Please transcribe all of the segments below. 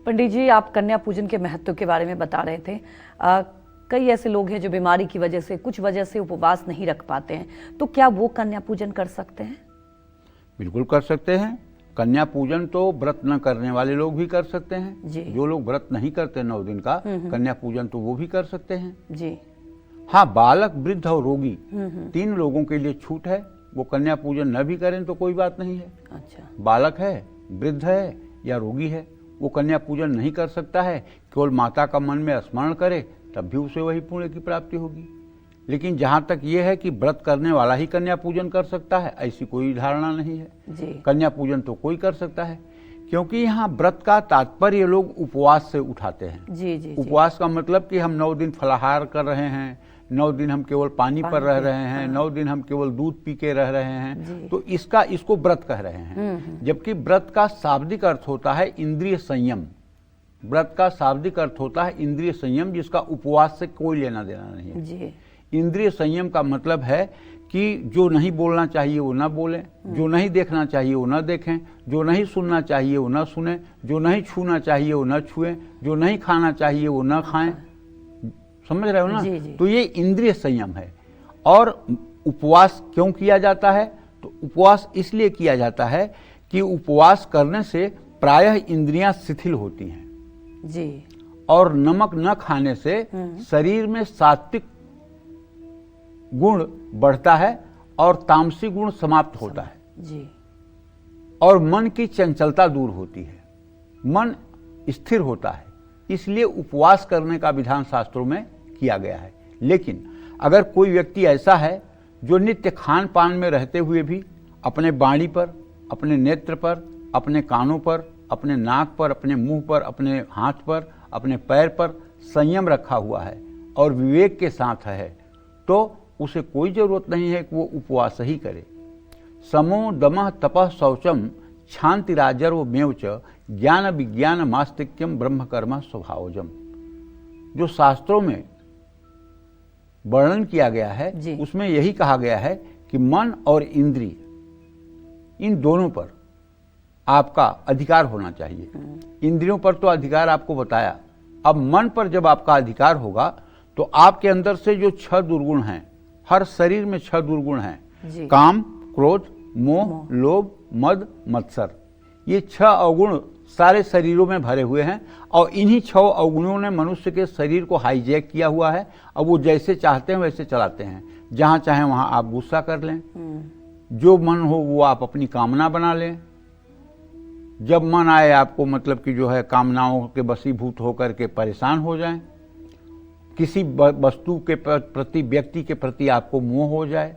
पंडित जी, आप कन्या पूजन के महत्व के बारे में बता रहे थे। कई ऐसे लोग हैं जो बीमारी की वजह से, कुछ वजह से उपवास नहीं रख पाते हैं, तो क्या वो कन्या पूजन कर सकते हैं? बिल्कुल कर सकते हैं। कन्या पूजन तो व्रत न करने वाले लोग भी कर सकते हैं जी। जो लोग व्रत नहीं करते 9 दिन का, कन्या पूजन तो वो भी कर सकते हैं जी। हाँ, बालक, वृद्ध और रोगी 3 लोगों के लिए छूट है। वो कन्या पूजन न भी करें तो कोई बात नहीं है। अच्छा। बालक है, वृद्ध है या रोगी है, वो कन्या पूजन नहीं कर सकता है। केवल माता का मन में स्मरण करे तब भी उसे वही पुण्य की प्राप्ति होगी। लेकिन जहाँ तक ये है कि व्रत करने वाला ही कन्या पूजन कर सकता है, ऐसी कोई धारणा नहीं है जी। कन्या पूजन तो कोई कर सकता है, क्योंकि यहाँ व्रत का तात्पर्य लोग उपवास से उठाते हैं। जी जी। उपवास का मतलब कि हम 9 दिन फलाहार कर रहे हैं, 9 दिन हम केवल पानी पर रह रहे हैं, 9 दिन हम केवल दूध पी के रह रहे हैं, तो इसको व्रत कह रहे हैं। जबकि व्रत का शाब्दिक अर्थ होता है इंद्रिय संयम। व्रत का शाब्दिक अर्थ होता है इंद्रिय संयम, जिसका उपवास से कोई लेना देना नहीं है जी। इंद्रिय संयम का मतलब है कि जो नहीं बोलना चाहिए वो ना बोलें, जो नहीं देखना चाहिए वो ना देखें, जो नहीं सुनना चाहिए वो ना सुने, जो नहीं छूना चाहिए वो ना छुएं, जो नहीं खाना चाहिए वो ना खाएं। समझ रहे हो ना? जी जी। तो ये इंद्रिय संयम है। और उपवास क्यों किया जाता है? तो उपवास इसलिए किया जाता है कि उपवास करने से प्रायः इंद्रियां शिथिल होती हैं जी। और नमक न खाने से शरीर में सात्विक गुण बढ़ता है और तामसी गुण समाप्त होता है जी। और मन की चंचलता दूर होती है, मन स्थिर होता है। इसलिए उपवास करने का विधान शास्त्रों में किया गया है। लेकिन अगर कोई व्यक्ति ऐसा है जो नित्य खान पान में रहते हुए भी अपने बाणी पर, अपने नेत्र पर, अपने कानों पर, अपने नाक पर, अपने मुंह पर, अपने हाथ पर, अपने पैर पर संयम रखा हुआ है और विवेक के साथ है, तो उसे कोई जरूरत नहीं है कि वो उपवास ही करे। समो दमः तपः शौचम शांति राजर्व मेवच ज्ञान विज्ञान मास्तिक्यम ब्रह्म कर्म स्वभावजम। जो शास्त्रों में वर्णन किया गया है उसमें यही कहा गया है कि मन और इंद्रिय, इन दोनों पर आपका अधिकार होना चाहिए। इंद्रियों पर तो अधिकार आपको बताया, अब मन पर जब आपका अधिकार होगा तो आपके अंदर से जो 6 दुर्गुण हैं, हर शरीर में 6 दुर्गुण हैं, काम, क्रोध, मोह, लोभ, मद, मत्सर, ये 6 अवगुण सारे शरीरों में भरे हुए हैं और इन्हीं 6 अवगुणों ने मनुष्य के शरीर को हाईजैक किया हुआ है। अब वो जैसे चाहते हैं वैसे चलाते हैं। जहां चाहें वहां आप गुस्सा कर लें, जो मन हो वो आप अपनी कामना बना लें, जब मन आए आपको मतलब कि जो है कामनाओं के वशीभूत होकर के परेशान हो जाएं, किसी वस्तु के प्रति, व्यक्ति के प्रति आपको मोह हो जाए,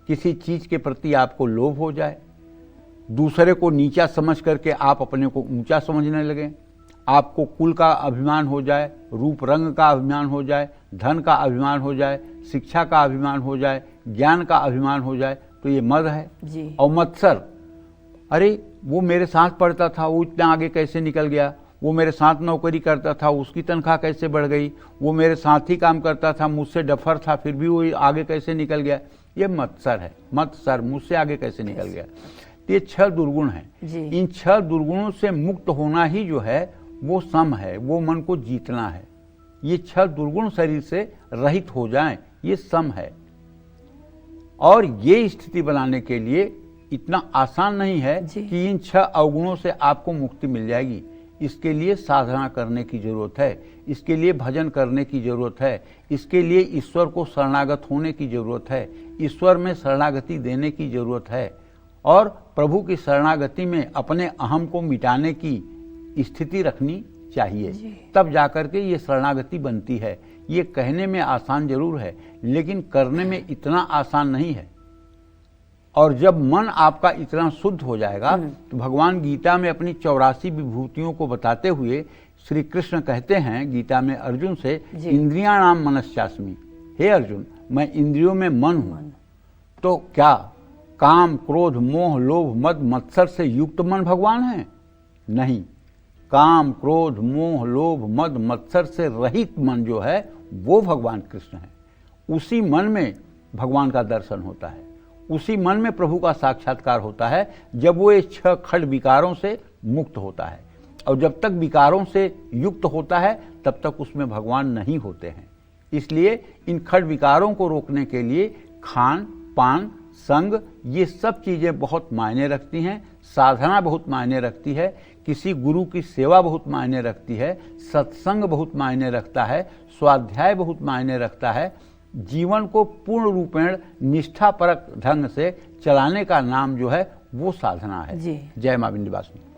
किसी चीज के प्रति आपको लोभ हो जाए, दूसरे को नीचा समझ करके आप अपने को ऊंचा समझने लगें, आपको कुल का अभिमान हो जाए, रूप रंग का अभिमान हो जाए, धन का अभिमान हो जाए, शिक्षा का अभिमान हो जाए, ज्ञान का अभिमान हो जाए, तो ये मद है जी। और मत्सर, अरे वो मेरे साथ पढ़ता था, वो इतना आगे कैसे निकल गया, वो मेरे साथ नौकरी करता था, उसकी तनख्वाह कैसे बढ़ गई, वो मेरे साथ ही काम करता था, मुझसे डफर था, फिर भी वो आगे कैसे निकल गया। ये मत्सर है, मत्सर, मुझसे आगे कैसे निकल गया। ये 6 दुर्गुण हैं। इन 6 दुर्गुणों से मुक्त होना ही जो है वो सम है, वो मन को जीतना है। ये 6 दुर्गुण शरीर से रहित हो जाएं, ये सम है। और ये स्थिति बनाने के लिए इतना आसान नहीं है कि इन 6 अवगुणों से आपको मुक्ति मिल जाएगी। इसके लिए साधना करने की जरूरत है, इसके लिए भजन करने की जरूरत है, इसके लिए ईश्वर को शरणागत होने की जरूरत है, ईश्वर में शरणागति देने की जरूरत है और प्रभु की शरणागति में अपने अहम को मिटाने की स्थिति रखनी चाहिए, तब जाकर के ये शरणागति बनती है। ये कहने में आसान जरूर है लेकिन करने में इतना आसान नहीं है। और जब मन आपका इतना शुद्ध हो जाएगा तो भगवान गीता में अपनी 84 विभूतियों को बताते हुए श्री कृष्ण कहते हैं गीता में अर्जुन से, इंद्रियाणाम मनस्यास्मि, हे अर्जुन मैं इंद्रियों में मन हूं। तो क्या काम, क्रोध, मोह, लोभ, मद, मत्सर से युक्त मन भगवान है? नहीं, काम, क्रोध, मोह, लोभ, मद, मत्सर से रहित मन जो है वो भगवान कृष्ण है। उसी मन में भगवान का दर्शन होता है, उसी मन में प्रभु का साक्षात्कार होता है जब वो ये 6 खड विकारों से मुक्त होता है। और जब तक विकारों से युक्त होता है तब तक उसमें भगवान नहीं होते हैं। इसलिए इन खड विकारों को रोकने के लिए खान पान संग ये सब चीज़ें बहुत मायने रखती हैं। साधना बहुत मायने रखती है, किसी गुरु की सेवा बहुत मायने रखती है, सत्संग बहुत मायने रखता है, स्वाध्याय बहुत मायने रखता है। जीवन को पूर्ण रूपेण निष्ठापरक ढंग से चलाने का नाम जो है वो साधना है। जी। जय मां विंध्यवासिनी।